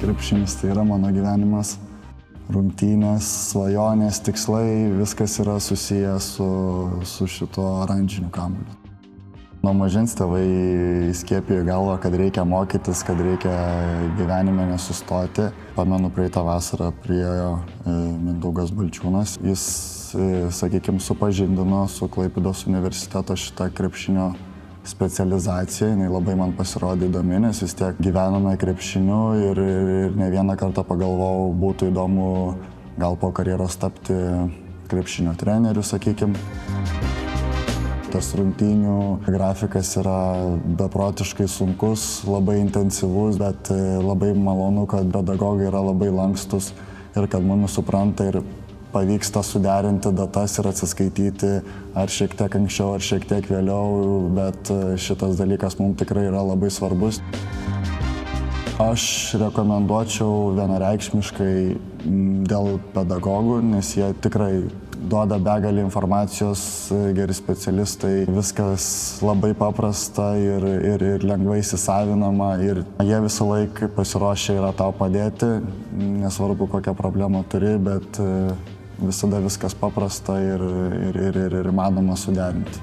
Krepšinis tai yra mano gyvenimas. Rungtynės, svajonės, tikslai, viskas yra susijęs su šito oranžiniu kamuoliu. Nuo mažens tėvai įskiepijo į galvą, kad reikia mokytis, kad reikia gyvenime nesustoti. Pamenu, praeitą vasarą priėjo Mindaugas Balčiūnas. Jis, sakykime, supažindino su Klaipėdos universiteto šitą krepšinio specializacija. Jinai labai man pasirodė įdomi, nes vis tiek gyvename krepšiniu ir ne vieną kartą pagalvojau, būtų įdomu gal po karjeros tapti krepšinio treneriu, sakykime. Tas rungtynių grafikas yra beprotiškai sunkus, labai intensyvus, bet labai malonu, kad pedagogai yra labai lankstus ir kad mumis supranta ir pavyksta suderinti datas ir atsiskaityti ar šiek tiek anksčiau, ar šiek tiek vėliau, bet šitas dalykas mums tikrai yra labai svarbus. Aš rekomenduočiau vienareikšmiškai dėl pedagogų, nes jie tikrai duoda begalį informacijos, geri specialistai, viskas labai paprasta ir lengvai įsisavinama ir jie visą laiką pasiruošę yra tau padėti, nesvarbu kokią problemą turi, bet visada viskas paprasta ir įmanoma suderinti.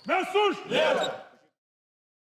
Mes už!